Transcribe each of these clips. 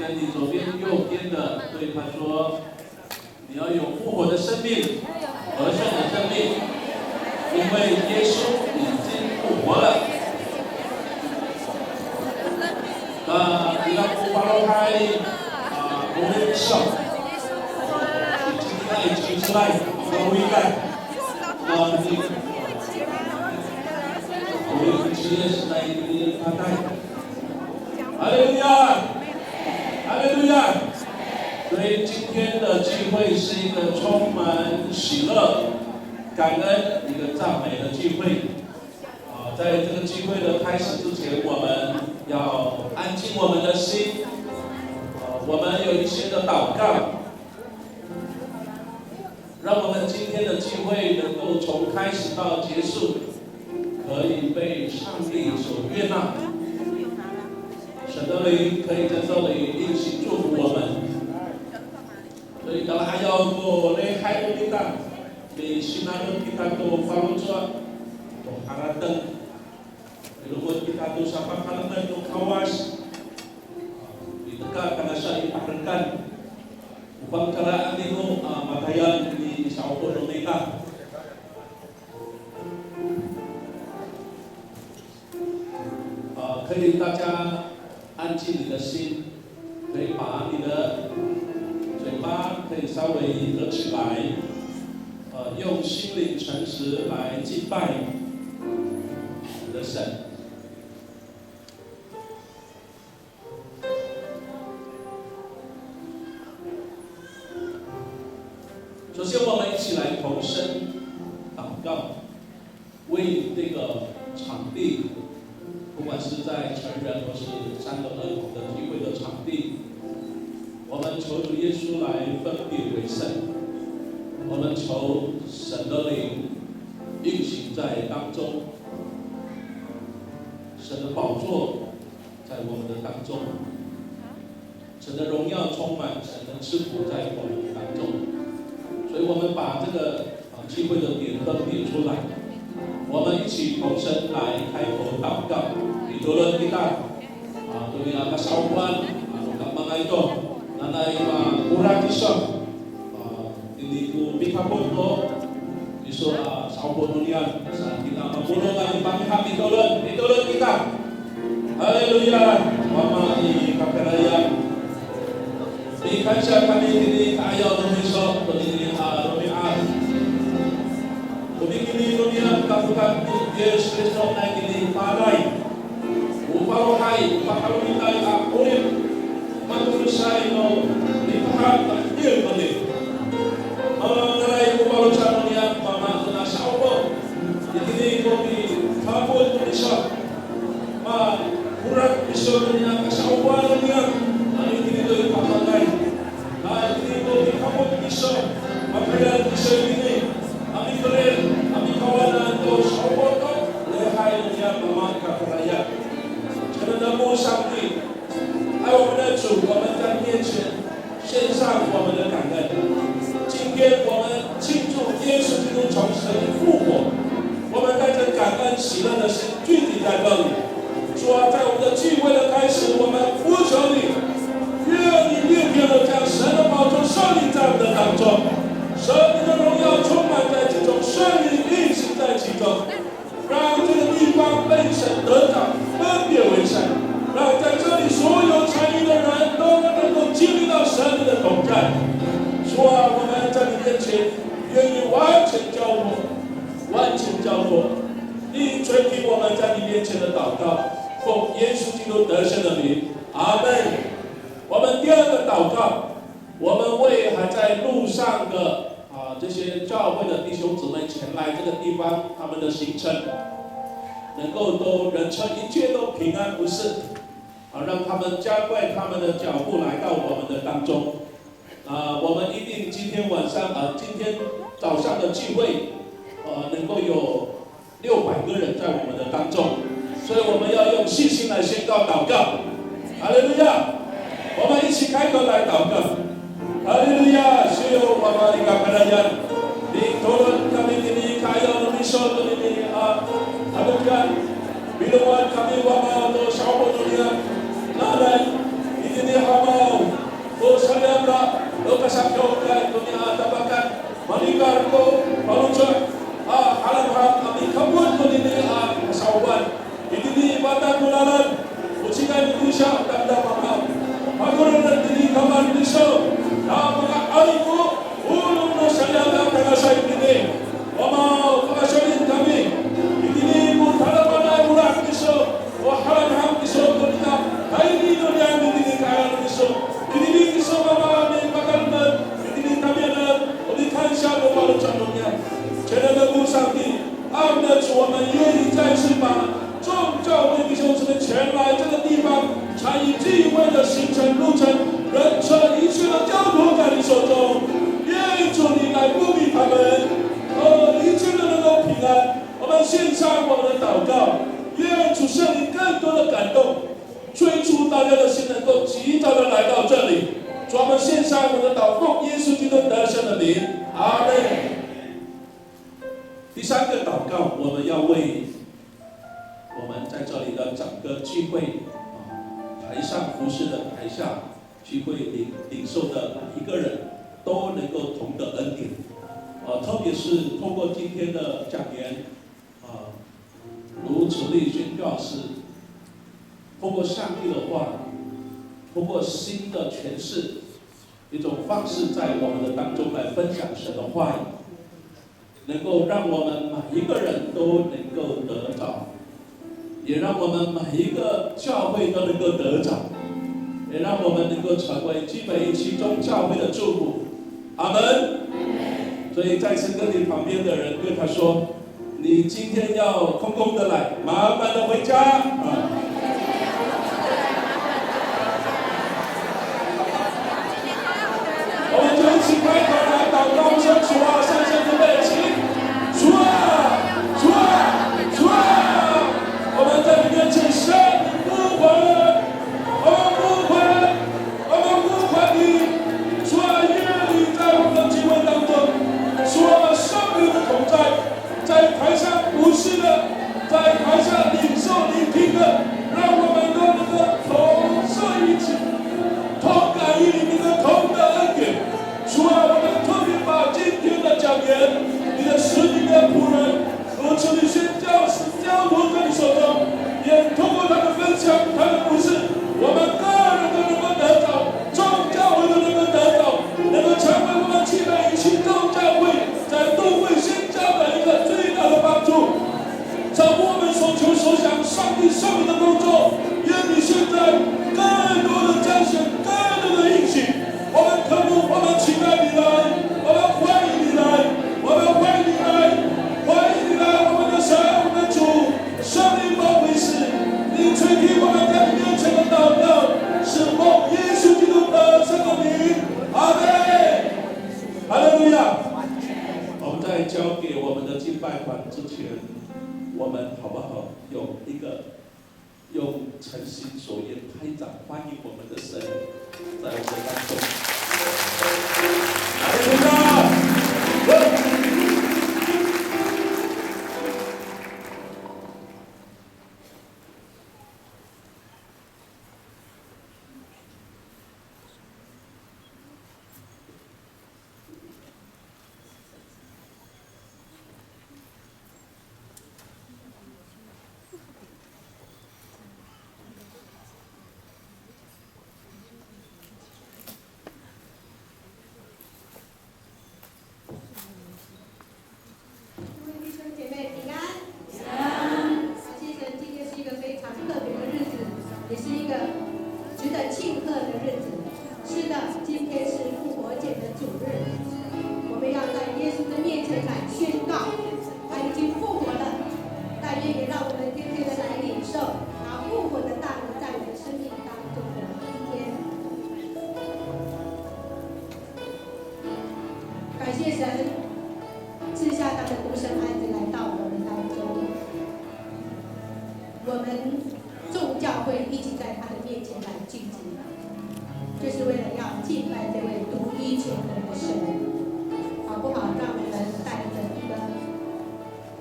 跟你左边、右边的对他说：你要有复活的生命，得胜的生命，因为耶稣已经复活了。你要不发落开我们手，举起来，我一来，我们直接是来一个发带。哈利路亚，哈利路亚。所以今天的聚会是一个充满喜乐、感恩、一个赞美的聚会。在这个聚会的开始之前，我们要安静我们的心。我们有一些的祷告，让我们今天的聚会能够从开始到结束，可以被上帝所悦纳。神的灵可以在这里运行祝福我们。所以kalau ayaw ko lehay mo kita, may sinanod kita to falunsa, to haratan, ilugod kita to sa pagkalangan ng kawas, ika ka na siya ipakangkan, upang karaan nino matayan ni sa upo ng ita. 可以大家安静你的心，可以把你的嘴巴可以稍微合起来，用心灵诚实来敬拜你的神。首先，我们一起来同声祷告，为这个场地，不管是在成人或是3个儿童的聚会的场地，我们求主耶稣来分别为圣，我们求神的灵运行在当中，神的宝座在我们的当中，神的荣耀充满，神的赐福在我们的当中。所以我们把这个聚会的点分别出来，我们一起同声来开口祷告。Ituloy kita, tuloy ang kasawan, mga ito, nanay kurang iso, hindi ko bikapon ko, iso saupon niyan, sa kita mabulong ang pangham ituloy kita. Haleluya, Mama ikaperayan. Ikan siya kami hindi kaayaw ng iso, tuloy rumian. Kumikili niya kapukat ni Yesus Kristus na kini palay. Uparohay, upakalunitay ang ulit, matulusay no, lipahat at il mali. Mga naray upalusan niya, mga nasa upo, itini ko ni kapon ko niya, kurat iso niya, kasaupan niya, ang itini ko yung pamagay. Itini ko ni kapon iso, magkayal iso ini, ang ikarin, ang ikawanan ko, sa upo ko, lehay niya, mga kaparaya. 神的慕上帝，爱我们的主，我们在面前献上我们的感恩。今天我们庆祝耶稣基督从死里复活，我们带着感恩喜乐的心聚集在这里。主啊，在我们的聚会的开始，我们呼求你，愿你六天的将神的宝座设立在我们的当中，神你的荣耀充满在其中，圣灵运行在其中。 让这个地方被神得着，分别为圣。让在这里所有参与的人都能够经历到神你的同在。主啊，我们在你面前愿意完全交托，完全交托。你垂听我们在你面前的祷告，奉耶稣基督得胜的名，阿门。我们第二个祷告，我们为还在路上的。 这些教会的弟兄姊妹前来这个地方，他们的行程能够都人称一切都平安无事，让他们加快他们的脚步来到我们的当中。我们一定今天晚上今天早上的聚会，能够有600个人在我们的当中，所以我们要用信心来宣告祷告。哈利路亚！我们一起开口来祷告。 Haleluya, siyo Mama ikapadayan. Di turun kami kini kayo ng misyon ini haleluya. Biluan kami Mama to sa opo niya. Nanay, ini hama lokasakyokan dunia tabakan manikar ko palunca halam-halam kami kabut ko nini kasawan ini bata bulanan ucikan Indonesia tanda mahal maguran dini kamar diso mga aliku ulung no sayada kanasay ini omau kasayin kami ini mo halaman ay ulang diso o halam-halam diso dunia ini dunia ini kaya diso ini diso mga may makalman ini kami na ulikan siya mo palunca dunia真的不上帝，阿们的主，我们愿意再次把众教会弟兄姊妹前来这个地方，参与聚会的行程路程，人车一切的交托在你手中，愿主你来护庇他们，一切都能够平安。我们献上我们的祷告，愿主圣灵更多的感动，催促大家的心能够及早的来到这里。主，我们献上我们的祷告，耶稣基督得胜的名，阿门。第三个祷告，我们要为我们在这里的整个聚会台上服侍的台下聚会领受的每一个人都能够同得恩典，特别是通过今天的讲员如楚立宣教师，通过上帝的话，通过新的诠释一种方式，在我们的当中来分享神的话语。能够让我们每一个人都能够得着，也让我们每一个教会都能够得着，也让我们能够成为基北其中教会的祝福。阿门。所以在圣哥你旁边的人对他说：“你今天要空空的来，麻烦的回家。”我们就一起开口来祷告，说：“主啊，圣圣的背起。”主啊，主啊，主啊！我们在你面前向你呼唤，我们呼唤，我们呼唤你。主啊，愿你在我们的聚会当中，主啊，圣灵的同在，在台上服侍的，在台下领受聆听的，让我们都能够同受一起，同感于你的同的恩典。主啊，我们特别把今天的讲员。你的使女的仆人，如此你宣教士交托在你手中，也通过他的分享，他的服事，我们个人都能够得着，众教会都能够得着，能够成为我们基北与其众教会在都会宣教的一个最大的帮助。照顾我们所求所想，上帝圣灵的工作，愿你现在更多的彰显，更多的应许。我们渴慕，我们期待你来，我们欢迎你来。我们欢迎你来，欢迎你来，我们的神，我们的主，圣灵保惠师，你垂听我们在你面前的祷告，是奉耶稣基督得胜的名，阿门。哈利路亚。我们在交给我们的敬拜团之前，我们好不好用诚心所愿拍掌欢迎我们的神在我们当中。哈利路亚。就是为了要敬拜这位独一全能的神，好不好？让我们带着一个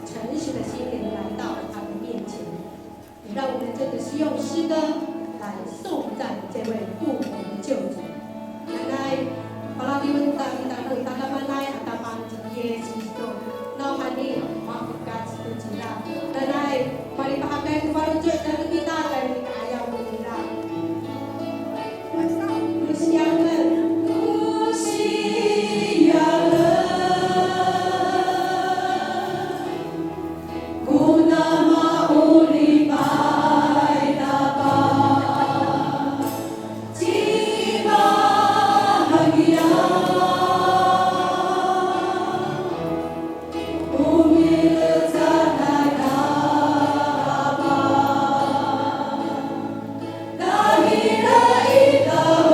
诚实的心灵来到他的面前，也让我们真的是用诗歌来颂赞这位复活的救主。原来，好了。Dahil na ikaw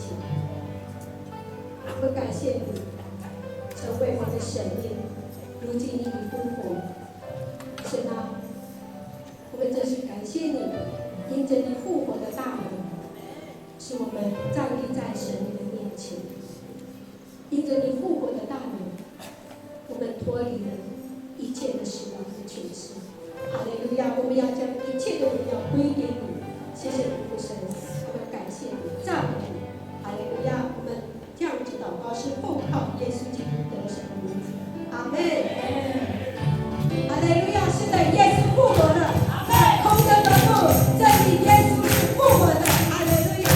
情。我们感谢你成为我的生命，如今你已复活。神啊，我们真是感谢你，因着你复活的大能，使我们站立在神的面前。因着你复活的大能，我们脱离了一切的死亡的权势。哈利路亚！我们要将一切的荣耀归给你。谢谢你，父神，我们感谢你，赞美你。哈利路亚！我们这样子祷告是奉靠耶稣基督得胜的名字。阿门。哈利路亚！是的，耶稣复活了。空的坟墓，这里耶稣是复活的。哈利路亚！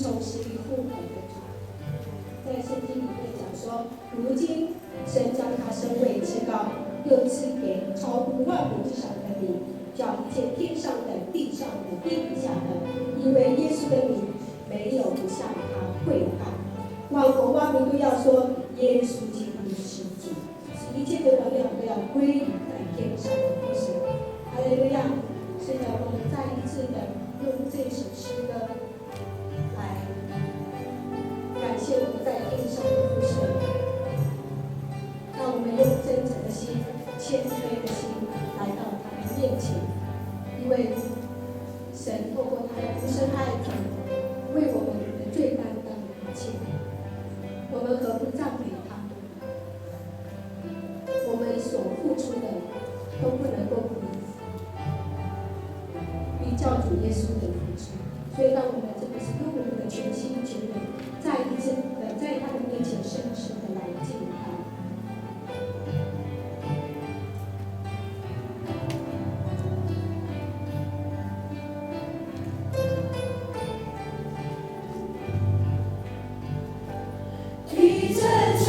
从死里复活的主。在圣经里面讲说，如今神将他升为至高，又赐给超乎万国之上的名，叫一切天上的、地上的、地底下的，因为耶稣的名没有不向他跪拜。万国万民都要说耶稣基督是主，使一切的荣耀都要归于在天上的父神。哈利路亚！是的，我们再一次的用这首诗歌来感谢我们在天上的父神。让我们用真诚的心、谦卑的心来到他的面前，因为神透过他的独生爱子为我们的罪担当一切，我们何不赞美他？我们所付出的都不能够比教主耶稣的付出，所以让我们真的是用我们的全心全人，再一次的在他的面前深深的来敬他。你真诚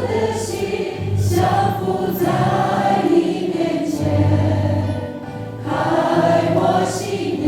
的心降服在你面前，开我心眼，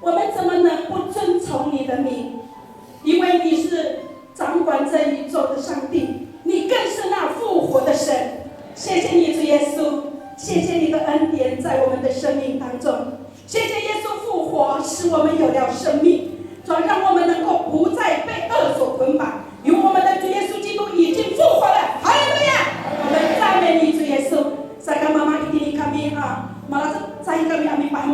我们怎么能不尊崇你的名？因为你是掌管这宇宙的上帝，你更是那复活的神。谢谢你，主耶稣，谢谢你的恩典在我们的生命当中。谢谢耶稣复活，使我们有了生命，主要让我们能够不再被恶所捆绑，因为我们的主耶稣基督已经复活了。哈利路亚！我们赞美你，主耶稣。Saya mama ini kami malah saya kami ami paham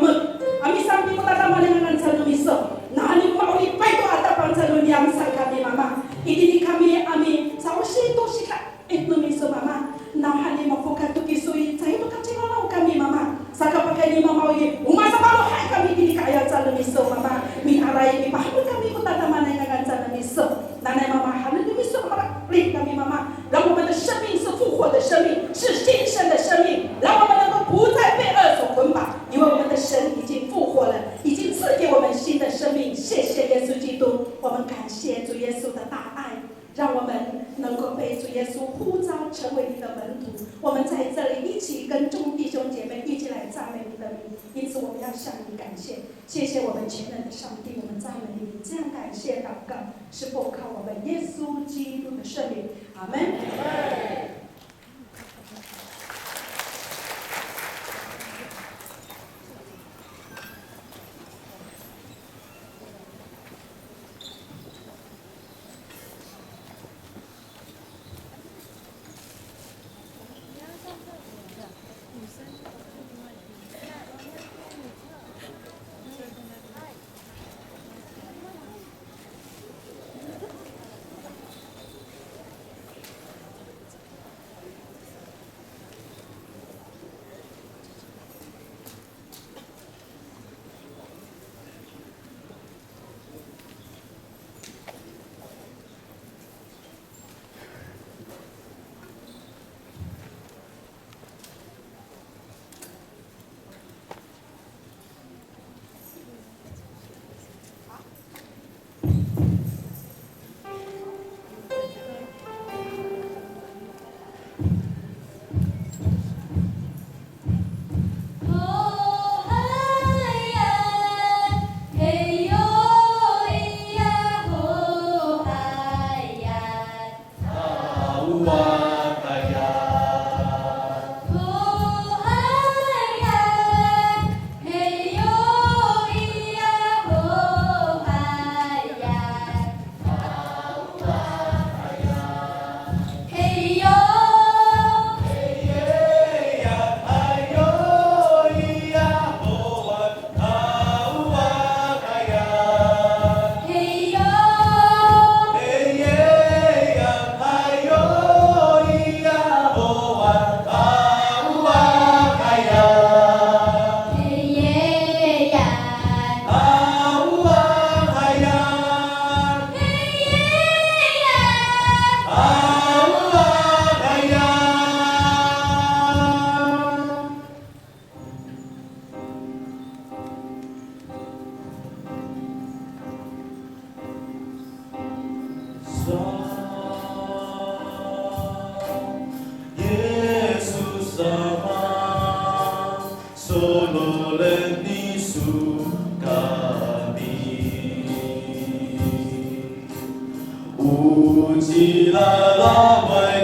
ami sampai kota sama dengan satu miso nah ani mau di paito ada pangsa yang saya kami mama ini kami ami sausi to sika itu miso mama nah hani mau fokus tu kisui saya tu kacau kalau kami mama saka pakai ni mama ini umasa baru hai kami ini kaya satu miso mama mi arai mi paham kami kota sama dengan satu miso nanai mama hani tu miso mama ring kami mama 让我们的生命是复活的生命，是新生的生命，让我们能够不再被恶所捆绑，因为我们的神已经复活了，已经赐给我们新的生命。谢谢耶稣基督，我们感谢主耶稣的大爱，让我们能够被主耶稣呼召成为你的门徒。我们在这里一起跟众弟兄姐妹一起来赞美你的名，因此我们要向你感谢，谢谢我们全能的上帝，我们赞美你。这样感谢祷告是奉靠我们耶稣基督的圣名，阿门。乌吉拉拉。